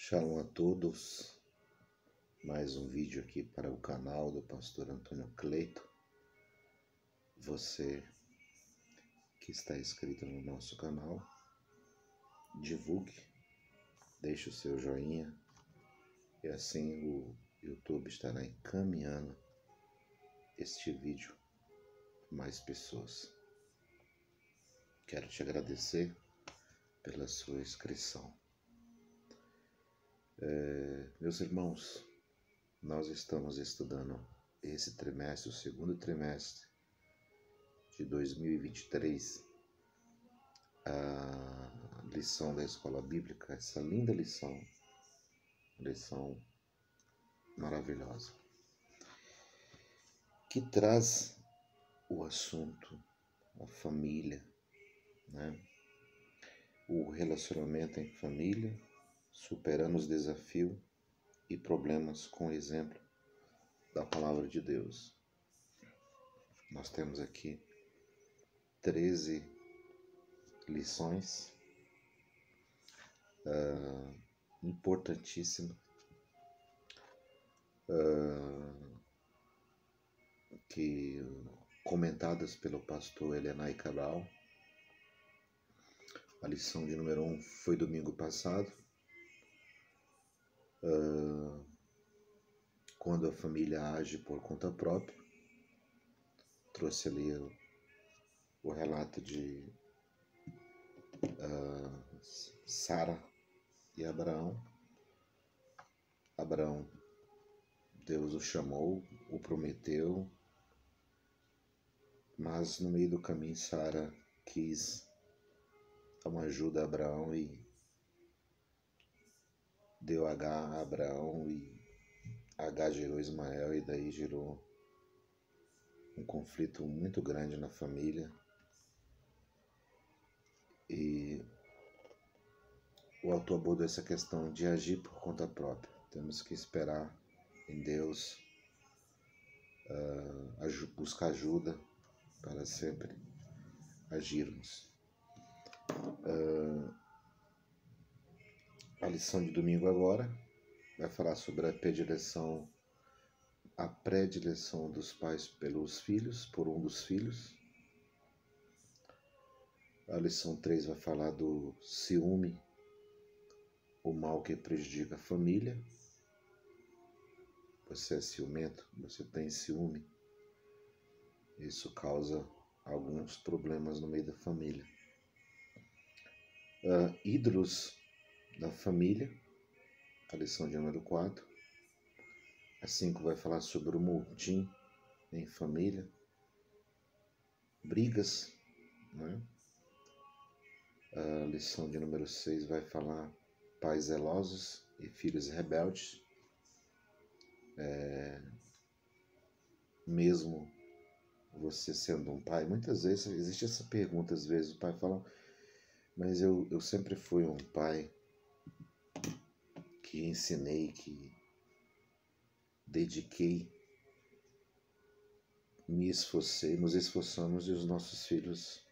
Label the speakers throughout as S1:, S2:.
S1: Shalom a todos, mais um vídeo aqui para o canal do pastor Antônio Cleito. Você que está inscrito no nosso canal, divulgue, deixe o seu joinha e assim o YouTube estará encaminhando este vídeo a mais pessoas. Quero te agradecer pela sua inscrição. Meus irmãos, nós estamos estudando esse trimestre, o segundo trimestre de 2023, a lição da escola bíblica, essa linda lição maravilhosa, que traz o assunto, a família, né? O relacionamento em família, superando os desafios e problemas com o exemplo da palavra de Deus. Nós temos aqui 13 lições importantíssimas que comentadas pelo pastor Elenay Cabral. A lição de número 1 foi domingo passado, quando a família age por conta própria. Trouxe ali o relato de Sara e Abraão. Abraão, Deus o chamou, o prometeu, mas no meio do caminho Sara quis dar uma ajuda a Abraão e deu H a Abraão, e H gerou Ismael, e daí gerou um conflito muito grande na família. E o autor abordou essa questão de agir por conta própria. Temos que esperar em Deus, buscar ajuda para sempre agirmos. A lição de domingo agora vai falar sobre a predileção dos pais pelos filhos, por um dos filhos. A lição 3 vai falar do ciúme, o mal que prejudica a família. Você é ciumento, você tem ciúme. Isso causa alguns problemas no meio da família. Ídolos da família, a lição de número 4. A 5 vai falar sobre o motim em família, brigas, né? A lição de número 6 vai falar pais zelosos e filhos rebeldes. Mesmo você sendo um pai, muitas vezes existe essa pergunta, às vezes o pai fala, mas eu sempre fui um pai que ensinei, que dediquei, me esforcei, nos esforçamos, e os nossos filhos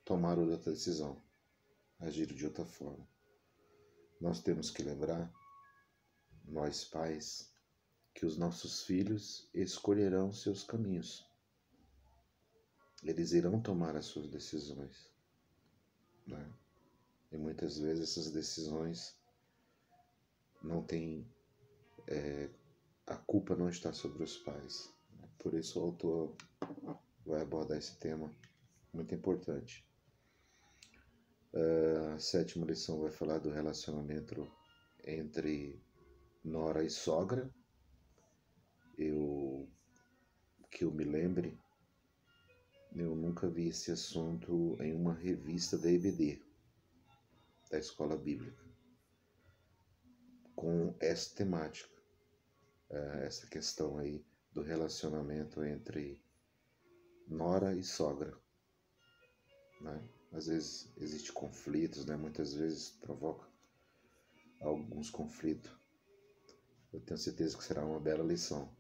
S1: tomaram outra decisão, agiram de outra forma. Nós temos que lembrar, nós pais, que os nossos filhos escolherão seus caminhos. Eles irão tomar as suas decisões, né? E muitas vezes essas decisões não têm, a culpa não está sobre os pais. Por isso o autor vai abordar esse tema muito importante. A 7ª lição vai falar do relacionamento entre nora e sogra. Que eu me lembre, eu nunca vi esse assunto em uma revista da EBD, da Escola Bíblica, com essa temática, essa questão aí do relacionamento entre nora e sogra, né? Às vezes existem conflitos, né? Muitas vezes provoca alguns conflitos. Eu tenho certeza que será uma bela lição.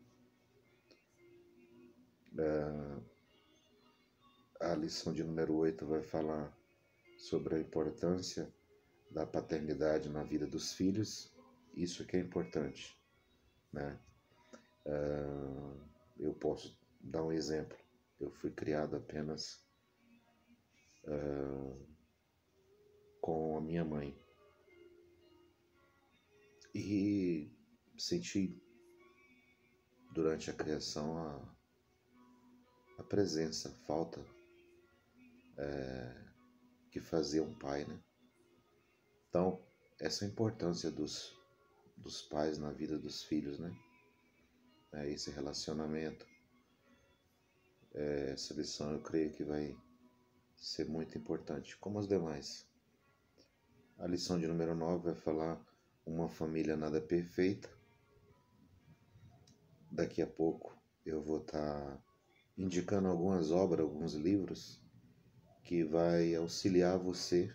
S1: A lição de número 8 vai falar sobre a importância da paternidade na vida dos filhos, isso que é importante, né? Eu posso dar um exemplo. Eu fui criado apenas com a minha mãe e senti durante a criação a presença, a falta que fazia um pai, né? Então, essa é a importância dos pais na vida dos filhos, né? Esse relacionamento, essa lição eu creio que vai ser muito importante, como as demais. A lição de número 9 vai falar uma família nada perfeita. Daqui a pouco eu vou estar indicando algumas obras, alguns livros que vai auxiliar você,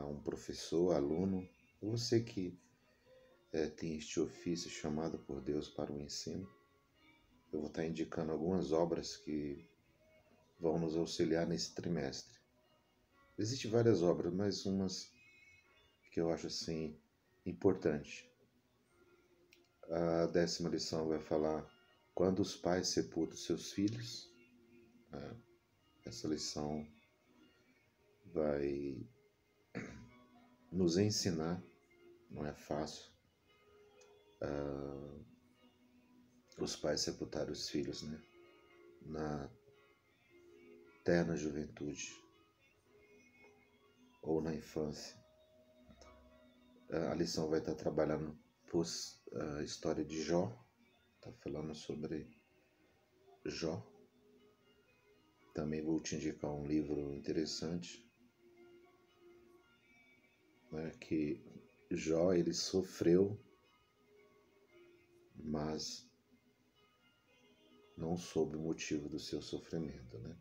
S1: um professor, aluno, você que tem este ofício chamado por Deus para o ensino. Eu vou estar indicando algumas obras que vão nos auxiliar nesse trimestre. Existem várias obras, mas umas que eu acho assim importante. A 10ª lição vai falar quando os pais sepultam seus filhos. Essa lição vai nos ensinar, não é fácil, os pais sepultarem os filhos, né? Na terna juventude ou na infância. A lição vai estar trabalhando a história de Jó, está falando sobre Jó. Também vou te indicar um livro interessante, né, que Jó ele sofreu, mas não soube o motivo do seu sofrimento, né?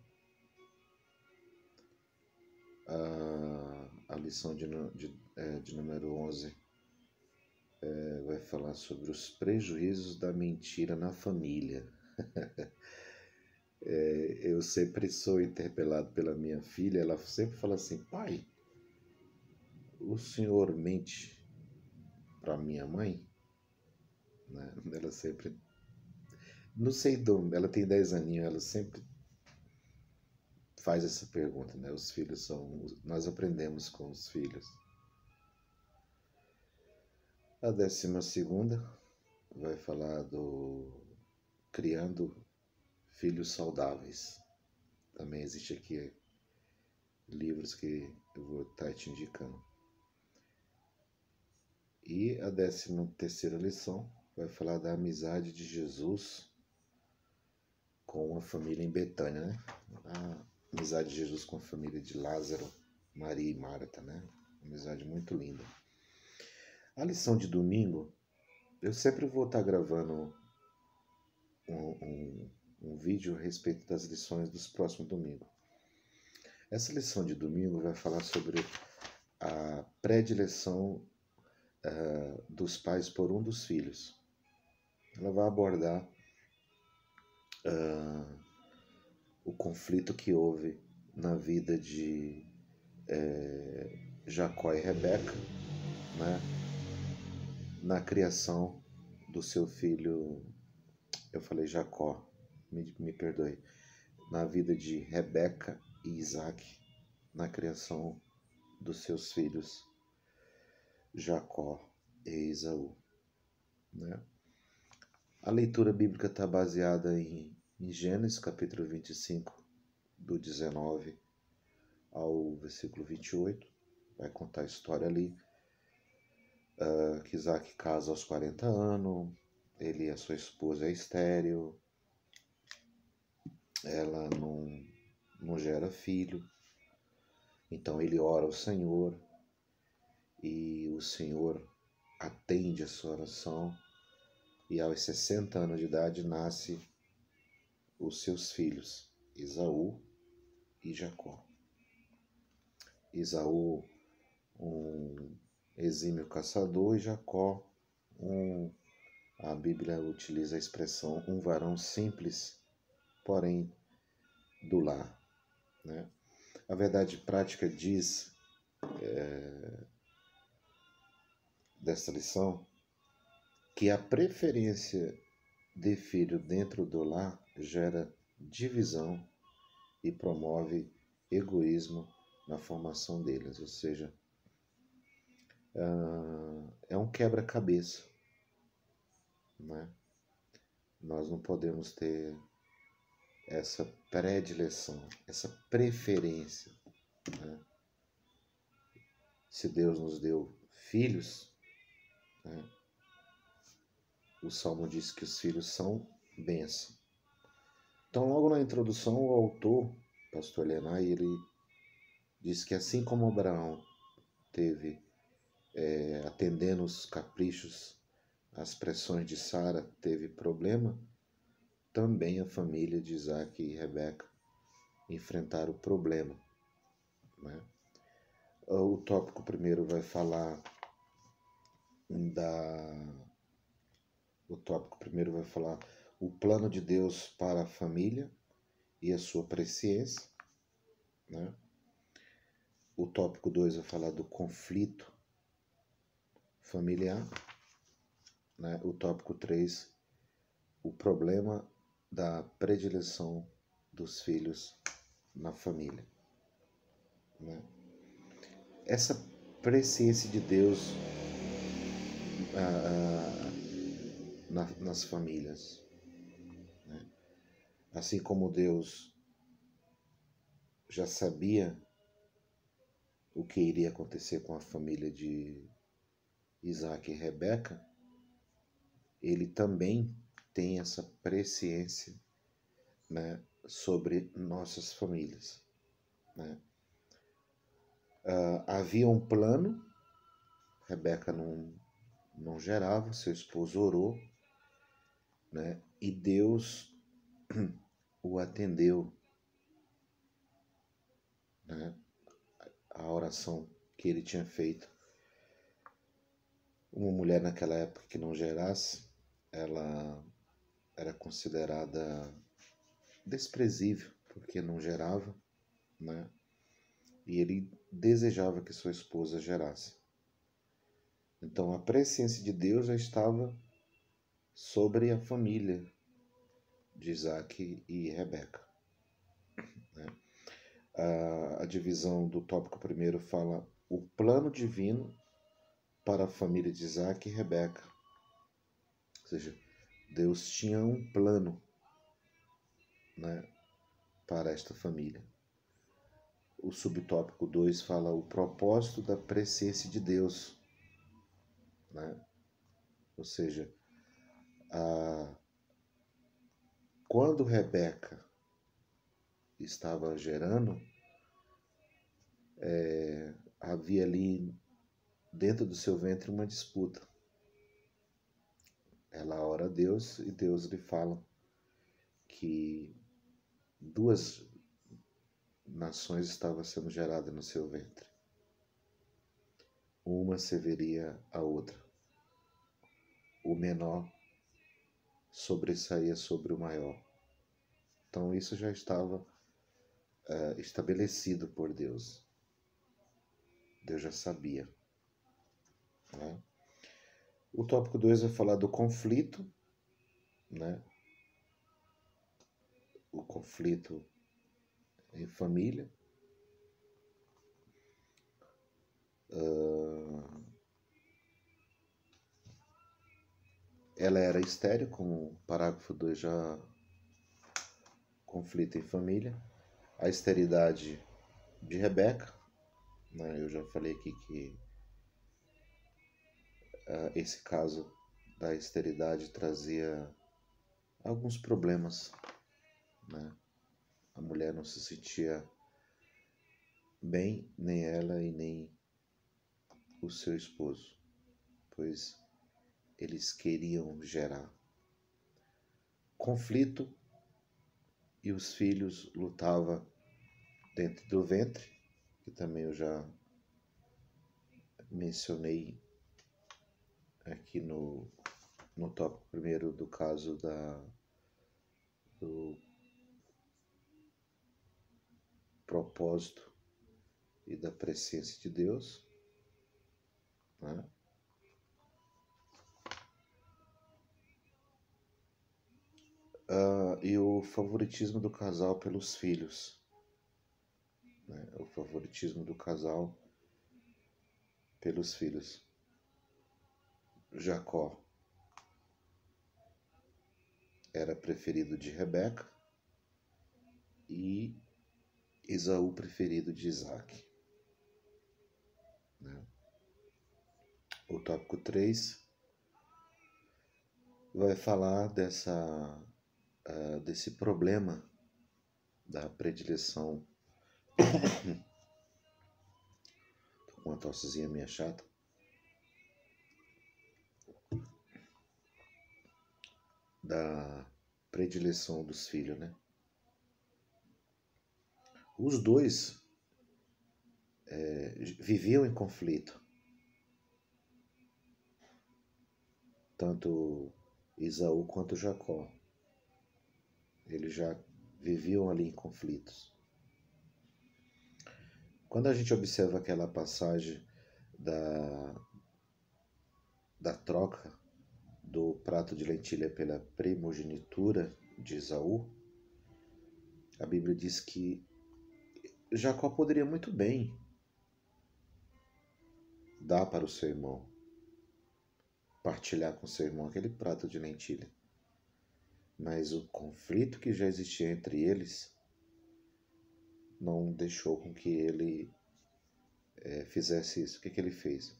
S1: A lição de número 11 vai falar sobre os prejuízos da mentira na família. Eu sempre sou interpelado pela minha filha, ela sempre fala assim: pai, o senhor mente para minha mãe? Né? Ela sempre, não sei, ela tem 10 aninhos, ela sempre faz essa pergunta, né? Os filhos nós aprendemos com os filhos. A 12ª vai falar do criando filhos saudáveis. Também existe aqui livros que eu vou estar te indicando. E a 13ª lição vai falar da amizade de Jesus com a família em Betânia, né? A amizade de Jesus com a família de Lázaro, Maria e Marta, né? Uma amizade muito linda. A lição de domingo, eu sempre vou estar gravando um vídeo a respeito das lições dos próximos domingos. Essa lição de domingo vai falar sobre a predileção dos pais por um dos filhos. Ela vai abordar o conflito que houve na vida de Jacó e Rebeca, né? Na criação do seu filho, eu falei Jacó, me perdoe, na vida de Rebeca e Isaac, na criação dos seus filhos Jacó e Esaú, né? A leitura bíblica está baseada em Gênesis capítulo 25, do 19 ao versículo 28, vai contar a história ali, que Isaac casa aos 40 anos, ele e a sua esposa é estéril, ela não gera filho, então ele ora ao Senhor e o Senhor atende a sua oração e aos 60 anos de idade nasce os seus filhos, Esaú e Jacó. Esaú, um exímio caçador, e Jacó, a Bíblia utiliza a expressão um varão simples, porém do lar, né? A verdade prática diz desta lição que a preferência de filho dentro do lar gera divisão e promove egoísmo na formação deles, ou seja, é um quebra-cabeça, né? Nós não podemos ter essa predileção, essa preferência, né? Se Deus nos deu filhos, né? O Salmo diz que os filhos são bênção. Então, logo na introdução, o autor, pastor Lenay, ele diz que assim como Abraão teve, atendendo os caprichos, as pressões de Sara, teve problema, também a família de Isaac e Rebeca enfrentaram o problema, né? O tópico primeiro vai falar o plano de Deus para a família e a sua presciência, né? O tópico 2 vai falar do conflito familiar, né? O tópico 3, o problema da predileção dos filhos na família, né? Essa presciência de Deus nas famílias, né? Assim como Deus já sabia o que iria acontecer com a família de Isaac e Rebeca, ele também tem essa presciência, né, sobre nossas famílias, né? Havia um plano, Rebeca não gerava, seu esposo orou, né, e Deus o atendeu, né, a oração que ele tinha feito. Uma mulher naquela época que não gerasse, ela era considerada desprezível, porque não gerava, né? E ele desejava que sua esposa gerasse. Então a presciência de Deus já estava sobre a família de Isaac e Rebeca, né? A divisão do tópico primeiro fala o plano divino para a família de Isaac e Rebeca. Ou seja, Deus tinha um plano, né, para esta família. O subtópico 2 fala o propósito da presciência de Deus, né? Ou seja, quando Rebeca estava gerando, havia ali dentro do seu ventre uma disputa. Ela ora a Deus e Deus lhe fala que 2 nações estavam sendo geradas no seu ventre. Uma serviria a outra. O menor sobressaía sobre o maior. Então isso já estava estabelecido por Deus. Deus já sabia, né? O tópico 2 vai falar do conflito, né? O conflito em família. Ela era estéril, como o parágrafo 2 já, conflito em família. A esterilidade de Rebeca, né? Eu já falei aqui que esse caso da esterilidade trazia alguns problemas, né? A mulher não se sentia bem, nem ela e nem o seu esposo, pois eles queriam gerar. Conflito e os filhos lutavam dentro do ventre, que também eu já mencionei aqui no tópico primeiro do caso do propósito e da presciência de Deus, né? E o favoritismo do casal pelos filhos, né? O favoritismo do casal pelos filhos. Jacó era preferido de Rebeca e Esaú preferido de Isaac, né? O tópico 3 vai falar desse problema da predileção. Tô com uma tossezinha meio chata. Da predileção dos filhos, né? Os dois viviam em conflito. Tanto Esaú quanto Jacó. Eles já viviam ali em conflitos. Quando a gente observa aquela passagem da troca do prato de lentilha pela primogenitura de Esaú, a Bíblia diz que Jacó poderia muito bem dar para o seu irmão, partilhar com seu irmão aquele prato de lentilha. Mas o conflito que já existia entre eles não deixou com que ele fizesse isso. O que ele fez?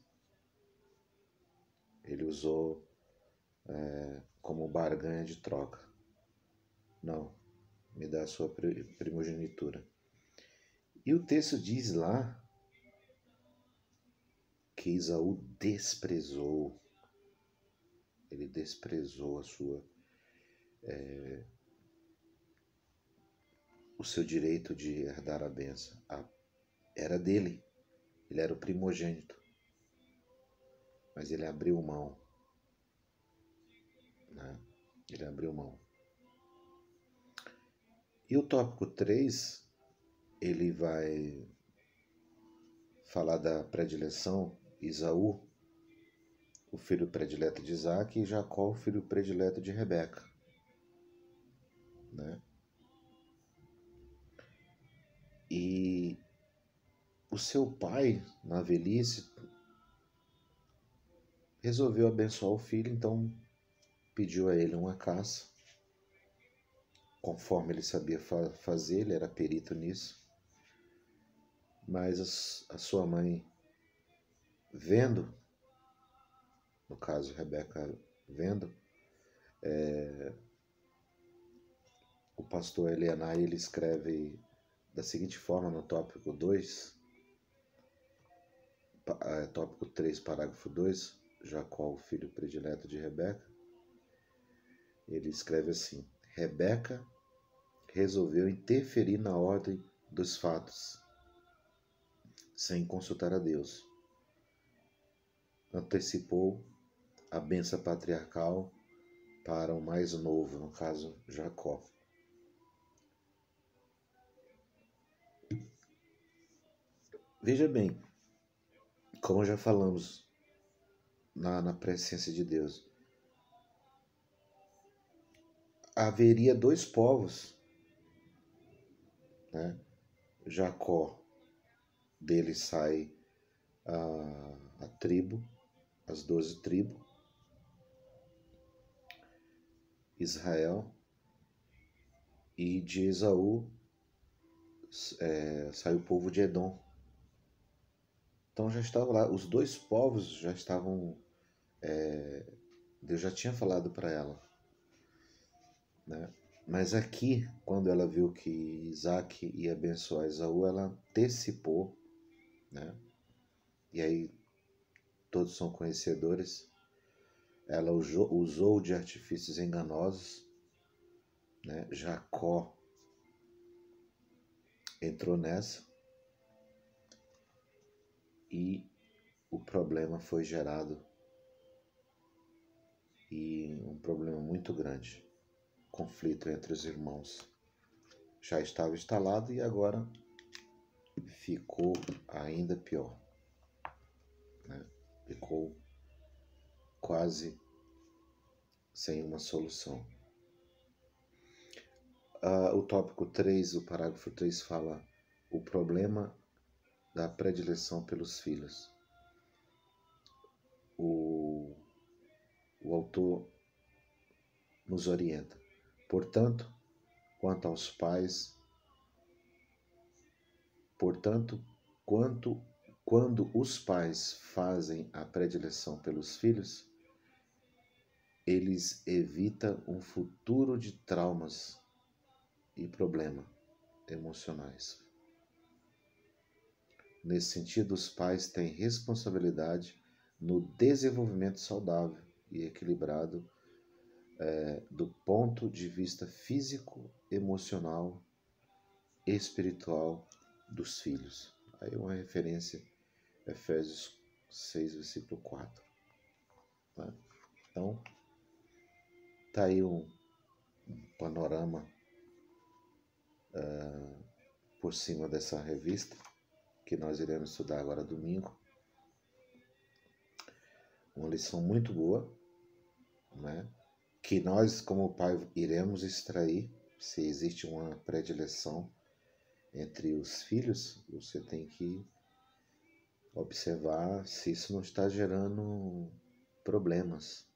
S1: Ele usou como barganha de troca. Não, me dá a sua primogenitura. E o texto diz lá que Esaú desprezou. Ele desprezou o seu direito de herdar a bênção. Era dele. Ele era o primogênito. Mas ele abriu mão. Né? Ele abriu mão. E o tópico 3, ele vai falar da predileção. Esaú, o filho predileto de Isaac, e Jacó, o filho predileto de Rebeca. Né? E o seu pai, na velhice, resolveu abençoar o filho, então pediu a ele uma caça, conforme ele sabia fazer, ele era perito nisso. Mas a sua mãe, vendo, no caso Rebeca vendo, o pastor Elianai, ele escreve da seguinte forma no tópico 2, tópico 3, parágrafo 2, Jacó, o filho predileto de Rebeca. Ele escreve assim: Rebeca resolveu interferir na ordem dos fatos, sem consultar a Deus. Antecipou a bênção patriarcal para o mais novo, no caso Jacó. Veja bem, como já falamos na presciência de Deus, haveria dois povos, né? Jacó, dele sai a tribo, as 12 tribos, Israel, e de Esaú sai o povo de Edom. Então já estava lá, os dois povos já estavam, Deus já tinha falado para ela, né? Mas aqui, quando ela viu que Isaac ia abençoar Esaú, ela antecipou, né? E aí todos são conhecedores. Ela usou de artifícios enganosos, né? Jacó entrou nessa e o problema foi gerado, e um problema muito grande. Conflito entre os irmãos já estava instalado e agora ficou ainda pior, né? Ficou quase sem uma solução. O tópico 3, o parágrafo 3 fala o problema da predileção pelos filhos. O autor nos orienta. Portanto, quando os pais fazem a predileção pelos filhos, eles evitam um futuro de traumas e problemas emocionais. Nesse sentido, os pais têm responsabilidade no desenvolvimento saudável e equilibrado do ponto de vista físico, emocional e espiritual dos filhos. Aí uma referência, Efésios 6, versículo 4. Tá? Então, está aí um panorama por cima dessa revista, que nós iremos estudar agora domingo. Uma lição muito boa, né? Que nós, como pai, iremos extrair. Se existe uma predileção entre os filhos, você tem que observar se isso não está gerando problemas,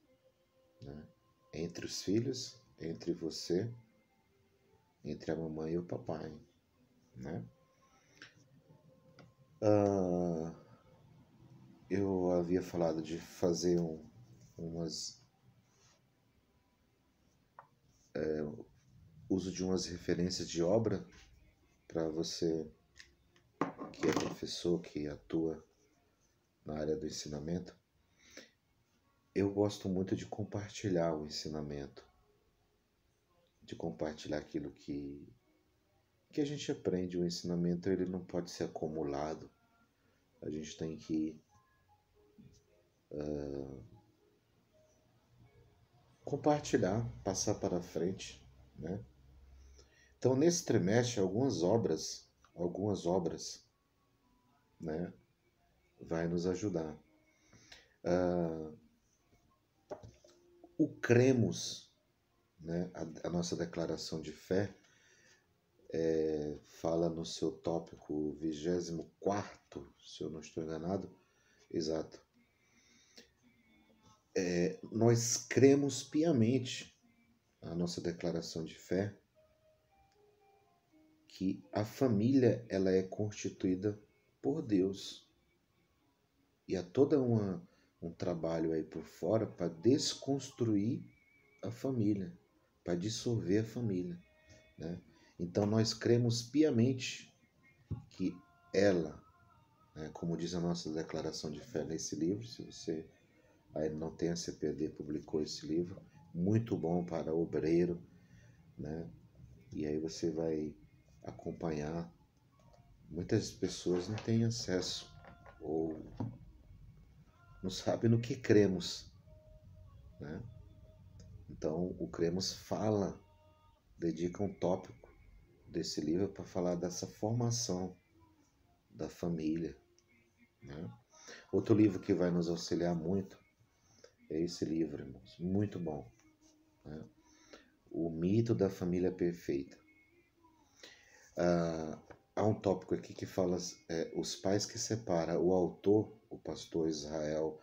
S1: né? Entre os filhos, entre você, entre a mamãe e o papai, né? Eu havia falado de fazer uso de umas referências de obra para você que é professor, que atua na área do ensinamento. Eu gosto muito de compartilhar o ensinamento, de compartilhar aquilo que a gente aprende. O ensinamento ele não pode ser acumulado, a gente tem que compartilhar, passar para frente, né? Então, nesse trimestre, algumas obras, né, vai nos ajudar. O cremos, né, a nossa declaração de fé, fala no seu tópico 24º, se eu não estou enganado, exato. Nós cremos piamente, a nossa declaração de fé, que a família ela é constituída por Deus. E há todo um trabalho aí por fora para desconstruir a família, para dissolver a família, né? Então nós cremos piamente que ela, né, como diz a nossa declaração de fé nesse livro, se você ainda não tem, a CPD publicou esse livro, muito bom para obreiro, né? E aí você vai acompanhar. Muitas pessoas não têm acesso ou não sabem no que cremos, né? Então o Cremos fala, dedica um tópico desse livro para falar dessa formação da família, né? Outro livro que vai nos auxiliar muito é esse livro, irmãos, muito bom, né? O Mito da Família Perfeita. Há um tópico aqui que fala os pais que separam. O autor, o pastor Israel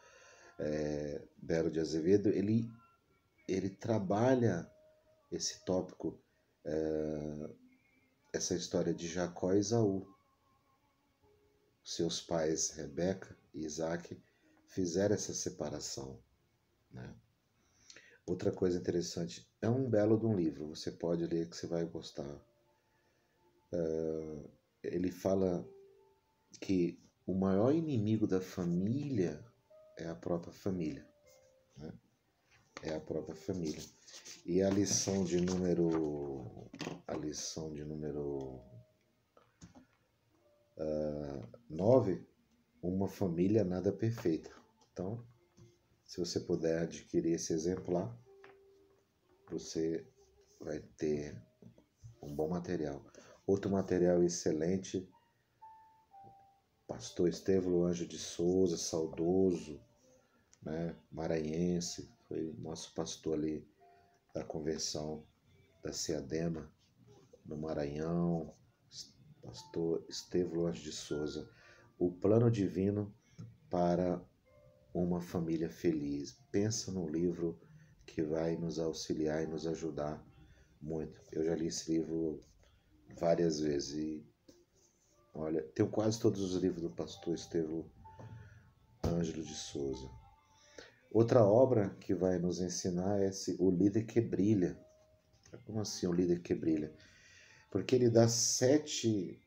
S1: Belo de Azevedo, ele trabalha esse tópico, essa história de Jacó e Esaú. Seus pais, Rebeca e Isaac, fizeram essa separação, né? Outra coisa interessante, é um belo de um livro, você pode ler que você vai gostar. Ele fala que o maior inimigo da família é a própria família, né? É a própria família. E a lição de número 9, uma família nada perfeita. Então, se você puder adquirir esse exemplar, você vai ter um bom material. Outro material excelente pastor Estevão Anjo de Souza, saudoso, né, maranhense, foi nosso pastor ali da conversão da Ceadema, no Maranhão, pastor Estevão Anjo de Souza. O plano divino para uma família feliz. Pensa num livro que vai nos auxiliar e nos ajudar muito. Eu já li esse livro várias vezes e, olha, tenho quase todos os livros do pastor Estevão Ângelo de Souza. Outra obra que vai nos ensinar é O Líder que Brilha. Como assim o líder que brilha? Porque ele dá 7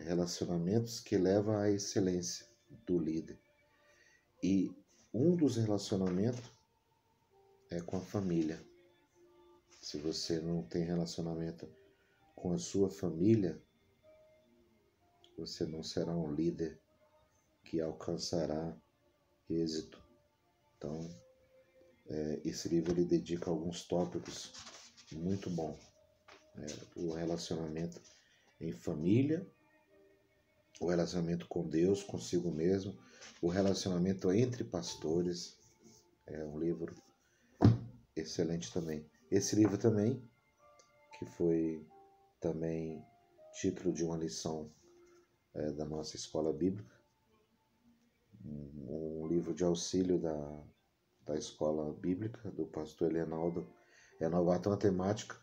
S1: relacionamentos que levam à excelência do líder. E um dos relacionamentos é com a família. Se você não tem relacionamento com a sua família, você não será um líder que alcançará êxito. Então, esse livro ele dedica alguns tópicos muito bons. O relacionamento em família, o relacionamento com Deus, consigo mesmo, o relacionamento entre pastores. É um livro excelente também. Esse livro também, que foi também título de uma lição da nossa escola bíblica, um livro de auxílio da escola bíblica, do pastor Elianaldo, Renovato Matemática.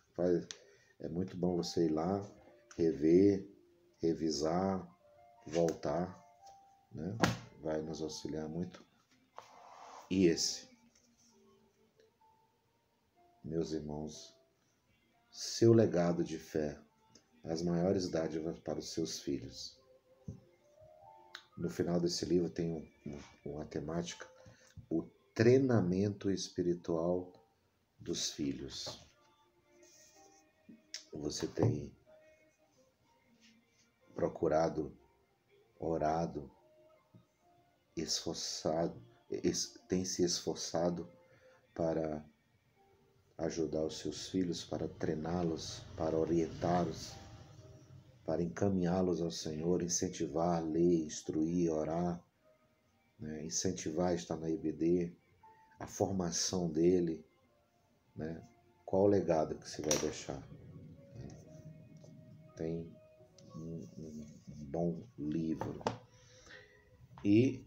S1: É muito bom você ir lá, rever, revisar, voltar, né? Vai nos auxiliar muito. E esse, meus irmãos, seu legado de fé, as maiores dádivas para os seus filhos. No final desse livro tem uma temática, o treinamento espiritual dos filhos. Você tem procurado, orado, esforçado, tem se esforçado para ajudar os seus filhos, para treiná-los, para orientá-los, para encaminhá-los ao Senhor, incentivar a ler, instruir, orar, né? Incentivar a estar na IBD, a formação dele, né? Qual o legado que você vai deixar? Tem um bom livro. E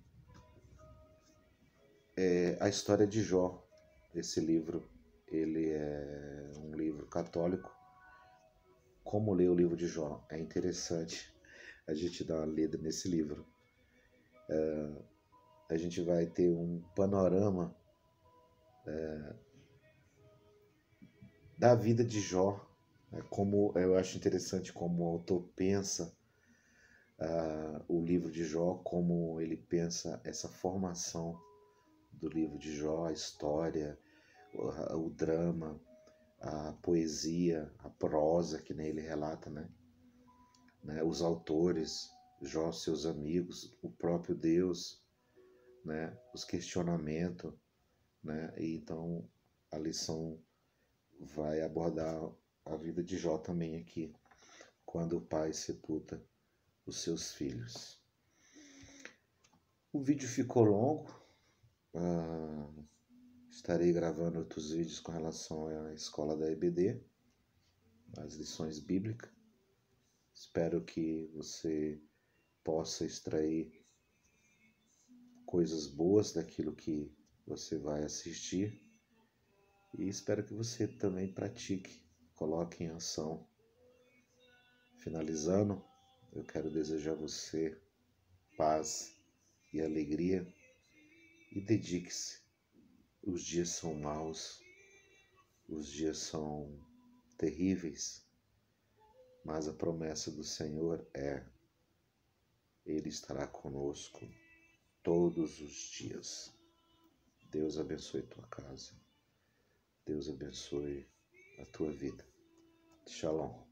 S1: a história de Jó. Esse livro, ele é um livro católico. Como ler o livro de Jó? É interessante a gente dar uma lida nesse livro. A gente vai ter um panorama da vida de Jó. Como eu acho interessante como o autor pensa o livro de Jó, como ele pensa essa formação do livro de Jó, a história, o drama, a poesia, a prosa que nele relata, né? Os autores, Jó, seus amigos, o próprio Deus, né? Os questionamentos, né? E então a lição vai abordar a vida de Jó também aqui, quando o pai sepulta os seus filhos. O vídeo ficou longo, estarei gravando outros vídeos com relação à escola da EBD, as lições bíblicas. Espero que você possa extrair coisas boas daquilo que você vai assistir e espero que você também pratique, coloque em ação. Finalizando, eu quero desejar a você paz e alegria e dedique-se. Os dias são maus, os dias são terríveis, mas a promessa do Senhor Ele estará conosco todos os dias. Deus abençoe tua casa. Deus abençoe a tua vida. Shalom.